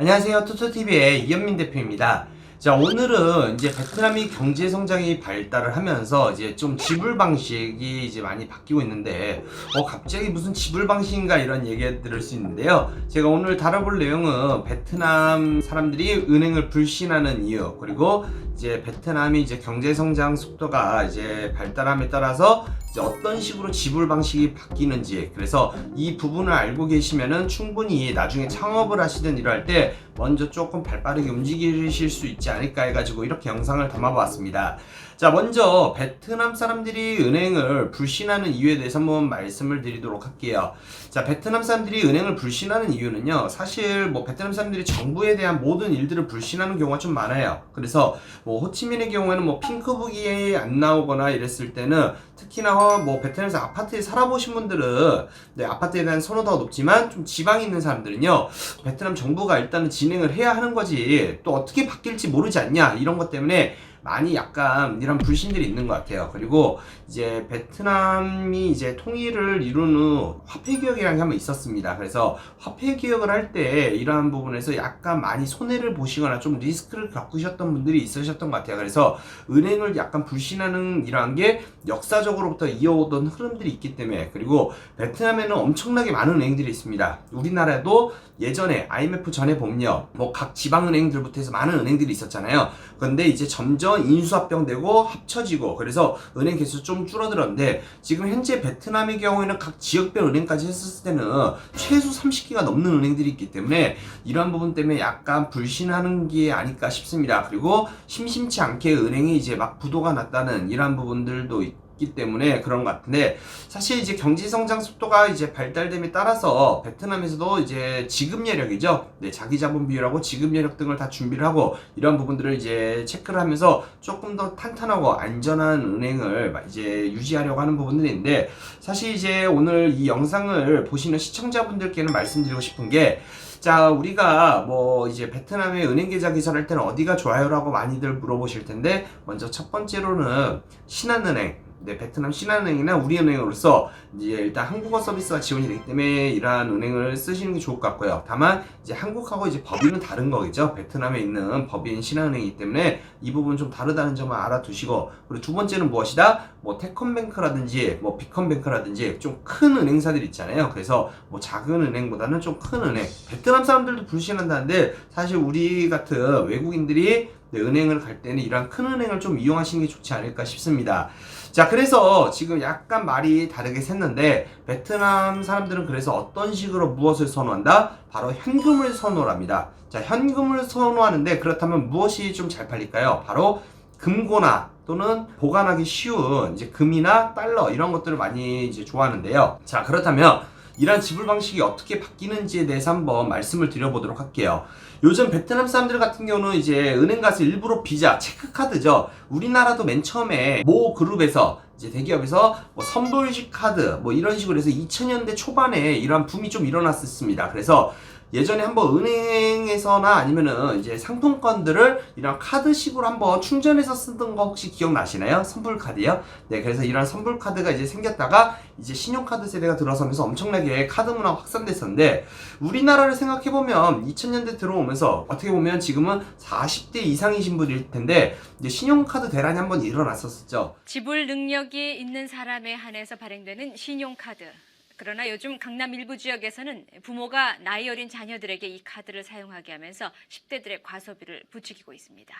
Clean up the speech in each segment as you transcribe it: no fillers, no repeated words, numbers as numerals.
안녕하세요. 토토TV의 이현민 대표입니다. 자, 오늘은 이제 베트남이 경제 성장이 발달을 하면서 이제 좀 지불 방식이 이제 많이 바뀌고 있는데, 갑자기 무슨 지불 방식인가 이런 얘기 들을 수 있는데요. 제가 오늘 다뤄볼 내용은 베트남 사람들이 은행을 불신하는 이유, 그리고 이제 베트남이 이제 경제 성장 속도가 이제 발달함에 따라서 이제 어떤 식으로 지불 방식이 바뀌는지, 그래서 이 부분을 알고 계시면은 충분히 나중에 창업을 하시든 이럴 때 먼저 조금 발빠르게 움직이실 수 있지 않을까 해가지고 이렇게 영상을 담아봤습니다. 자, 먼저 베트남 사람들이 은행을 불신하는 이유에 대해서 한번 말씀을 드리도록 할게요. 자, 베트남 사람들이 은행을 불신하는 이유는요, 사실 뭐 베트남 사람들이 정부에 대한 모든 일들을 불신하는 경우가 좀 많아요. 그래서 뭐 호치민의 경우에는 뭐 핑크북이 안 나오거나 이랬을 때는, 특히나 뭐 베트남에서 아파트에 살아보신 분들은 아파트에 대한 선호도가 높지만, 좀 지방에 있는 사람들은요, 베트남 정부가 일단은 진행을 해야 하는 거지 또 어떻게 바뀔지 모르지 않냐, 이런 것 때문에 많이 약간 이런 불신들이 있는 것 같아요. 그리고 이제 베트남이 이제 통일을 이룬 후 화폐 개혁이라는 게 한번 있었습니다. 그래서 화폐 개혁을 할 때 이러한 부분에서 약간 많이 손해를 보시거나 좀 리스크를 겪으셨던 분들이 있으셨던 것 같아요. 그래서 은행을 약간 불신하는 이러한 게 역사적으로부터 이어오던 흐름들이 있기 때문에, 그리고 베트남에는 엄청나게 많은 은행들이 있습니다. 우리나라도 예전에 IMF 전에 보면요, 뭐 각 지방은행들부터 해서 많은 은행들이 있었잖아요. 그런데 이제 점점 인수합병되고 합쳐지고, 그래서 은행 개수 좀 줄어들었는데, 지금 현재 베트남의 경우에는 각 지역별 은행까지 했을 때는 최소 30개가 넘는 은행들이 있기 때문에 이러한 부분 때문에 약간 불신하는 게 아닐까 싶습니다. 그리고 심심치 않게 은행이 이제 막 부도가 났다는 이러한 부분들도 있기 때문에 그런 것 같은데, 사실 이제 경제 성장 속도가 이제 발달됨에 따라서 베트남에서도 이제 지급 여력이죠. 자기 자본 비율하고 지급 여력 등을 다 준비를 하고 이런 부분들을 이제 체크를 하면서 조금 더 탄탄하고 안전한 은행을 이제 유지하려고 하는 부분들이 있는데, 사실 이제 오늘 이 영상을 보시는 시청자분들께는 말씀드리고 싶은 게, 자, 우리가 뭐 이제 베트남의 은행 계좌 개설할 때는 어디가 좋아요라고 많이들 물어보실 텐데, 먼저 첫 번째로는 신한은행, 베트남 신한은행이나 우리은행으로서 이제 일단 한국어 서비스가 지원이 되기 때문에 이러한 은행을 쓰시는 게 좋을 것 같고요. 다만 이제 한국하고 이제 법인은 다른 거겠죠. 베트남에 있는 법인 신한은행이기 때문에 이 부분 좀 다르다는 점을 알아두시고, 그리고 두 번째는 무엇이다? 뭐 테컴뱅크라든지 뭐 비컴뱅크라든지 좀 큰 은행사들 있잖아요. 그래서 뭐 작은 은행보다는 좀 큰 은행, 베트남 사람들도 불신한다는데 사실 우리 같은 외국인들이 은행을 갈 때는 이러한 큰 은행을 좀 이용하시는 게 좋지 않을까 싶습니다. 자, 그래서 지금 약간 말이 다르게 샜는데, 베트남 사람들은 그래서 어떤 식으로 무엇을 선호한다? 바로 현금을 선호합니다. 자, 현금을 선호하는데, 그렇다면 무엇이 좀 잘 팔릴까요? 바로 금고나 또는 보관하기 쉬운 이제 금이나 달러, 이런 것들을 많이 이제 좋아하는데요. 자, 그렇다면 이러한 지불 방식이 어떻게 바뀌는지에 대해서 한번 말씀을 드려보도록 할게요. 요즘 베트남 사람들 같은 경우는 이제 은행 가서 일부러 비자, 체크카드죠. 우리나라도 맨 처음에 모 그룹에서 이제 대기업에서 뭐 선불식 카드 뭐 이런 식으로 해서 2000년대 초반에 이러한 붐이 좀 일어났었습니다. 그래서 예전에 한번 은행에서나 아니면은 이제 상품권들을 이런 카드식으로 한번 충전해서 쓰던 거 혹시 기억나시나요? 선불카드요? 네, 그래서 이런 선불카드가 이제 생겼다가 이제 신용카드 세대가 들어서면서 엄청나게 카드 문화가 확산됐었는데, 우리나라를 생각해보면 2000년대 들어오면서 어떻게 보면 지금은 40대 이상이신 분일 텐데 이제 신용카드 대란이 한번 일어났었죠. 지불 능력이 있는 사람에 한해서 발행되는 신용카드. 그러나 요즘 강남 일부 지역에서는 부모가 나이 어린 자녀들에게 이 카드를 사용하게 하면서 10대들의 과소비를 부추기고 있습니다.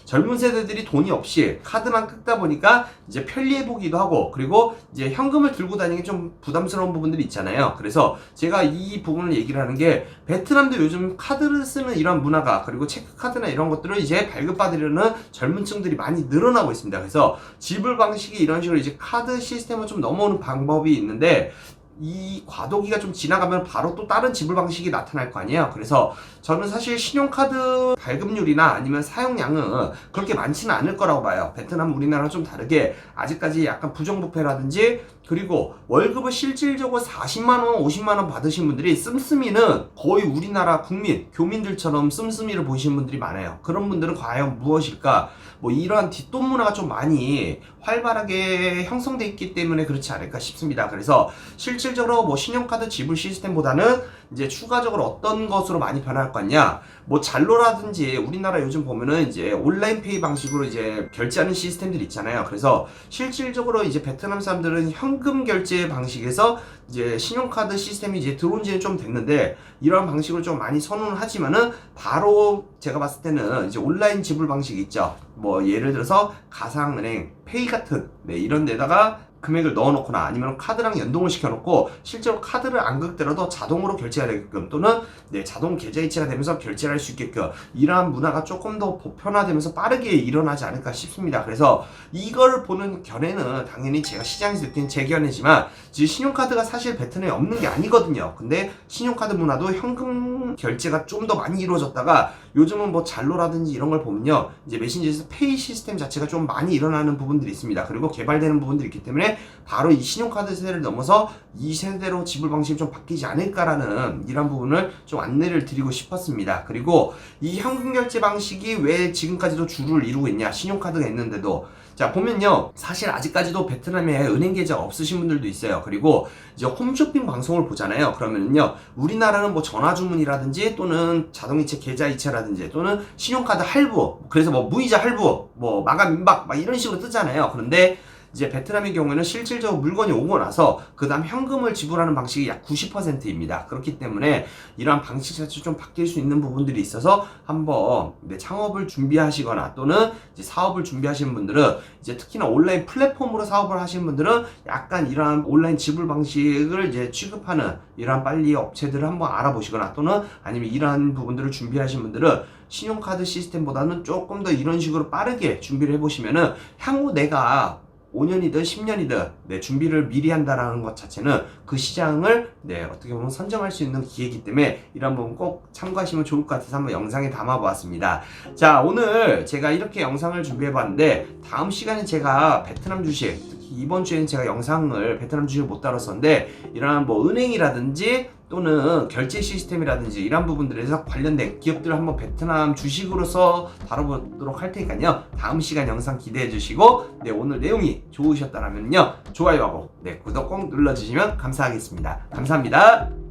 젊은 세대들이 돈이 없이 카드만 긁다 보니까 이제 편리해 보기도 하고, 그리고 이제 현금을 들고 다니는 게 좀 부담스러운 부분들이 있잖아요. 그래서 제가 이 부분을 얘기를 하는 게, 베트남도 요즘 카드를 쓰는 이런 문화가, 그리고 체크카드나 이런 것들을 이제 발급받으려는 젊은 층들이 많이 늘어나고 있습니다. 그래서 지불 방식이 이런 식으로 이제 카드 시스템을 좀 넘어오는 방법이 있는데, 이 과도기가 좀 지나가면 바로 또 다른 지불 방식이 나타날 거 아니에요. 그래서 저는 사실 신용카드 발급률이나 아니면 사용량은 그렇게 많지는 않을 거라고 봐요. 베트남 우리나라랑 좀 다르게 아직까지 약간 부정부패라든지, 그리고 월급을 실질적으로 40만원 50만원 받으신 분들이 씀씀이는 거의 우리나라 국민 교민들처럼 씀씀이를 보시는 분들이 많아요. 그런 분들은 과연 무엇일까? 뭐 이러한 뒷돈 문화가 좀 많이 활발하게 형성돼 있기 때문에 그렇지 않을까 싶습니다. 그래서 실질적으로 뭐 신용카드 지불 시스템보다는 이제 추가적으로 어떤 것으로 많이 변할 거냐? 뭐 잘로라든지 우리나라 요즘 보면은 이제 온라인 페이 방식으로 이제 결제하는 시스템들이 있잖아요. 그래서 실질적으로 이제 베트남 사람들은 현금 결제 방식에서 이제 신용카드 시스템이 이제 들어온 지는 좀 됐는데 이런 방식으로 좀 많이 선호는 하지만은 바로 제가 봤을 때는 이제 온라인 지불 방식이 있죠. 뭐 예를 들어서 가상은행, 페이 같은 이런 데다가 금액을 넣어놓거나 아니면 카드랑 연동을 시켜놓고 실제로 카드를 안 긁더라도 자동으로 결제가 되게끔 또는 자동 계좌이체가 되면서 결제를 할 수 있게끔 이러한 문화가 조금 더 보편화되면서 빠르게 일어나지 않을까 싶습니다. 그래서 이걸 보는 견해는 당연히 제가 시장에서 느낀 제 견해지만 이제 신용카드가 사실 베트남에 없는 게 아니거든요. 근데 신용카드 문화도 현금 결제가 좀 더 많이 이루어졌다가 요즘은 뭐 잘로라든지 이런 걸 보면요, 이제 메신저에서 페이 시스템 자체가 좀 많이 일어나는 부분들이 있습니다. 그리고 개발되는 부분들이 있기 때문에 바로 이 신용카드 세대를 넘어서 이 세대로 지불 방식이 좀 바뀌지 않을까라는 이런 부분을 좀 안내를 드리고 싶었습니다. 그리고 이 현금 결제 방식이 왜 지금까지도 주를 이루고 있냐, 신용카드가 있는데도. 자, 보면요, 사실 아직까지도 베트남에 은행 계좌 없으신 분들도 있어요. 그리고 이제 홈쇼핑 방송을 보잖아요. 그러면은요, 우리나라는 뭐 전화주문이라든지 또는 자동이체 계좌이체라든지 또는 신용카드 할부, 그래서 뭐 무이자 할부, 뭐 마감 임박 막 이런 식으로 뜨잖아요. 그런데 이제 베트남의 경우에는 실질적으로 물건이 오고 나서 그 다음 현금을 지불하는 방식이 약 90%입니다. 그렇기 때문에 이러한 방식 자체 좀 바뀔 수 있는 부분들이 있어서 한번 창업을 준비하시거나 또는 이제 사업을 준비하시는 분들은 이제 특히나 온라인 플랫폼으로 사업을 하시는 분들은 약간 이러한 온라인 지불 방식을 이제 취급하는 이러한 빨리 업체들을 한번 알아보시거나 또는 아니면 이러한 부분들을 준비하시는 분들은 신용카드 시스템보다는 조금 더 이런 식으로 빠르게 준비를 해보시면은 향후 내가 5년이든 10년이든 준비를 미리 한다라는 것 자체는 그 시장을 어떻게 보면 선점할 수 있는 기회이기 때문에 이런 부분 꼭 참고하시면 좋을 것 같아서 한번 영상에 담아보았습니다. 자, 오늘 제가 이렇게 영상을 준비해봤는데 다음 시간에 제가 베트남 주식, 특히 이번 주에는 제가 영상을 베트남 주식을 못 다뤘었는데 이러한 뭐 은행이라든지 또는 결제 시스템이라든지 이런 부분들에서 관련된 기업들을 한번 베트남 주식으로서 다뤄보도록 할 테니까요, 다음 시간 영상 기대해 주시고 오늘 내용이 좋으셨다면요 좋아요하고 구독 꼭 눌러주시면 감사하겠습니다. 감사합니다.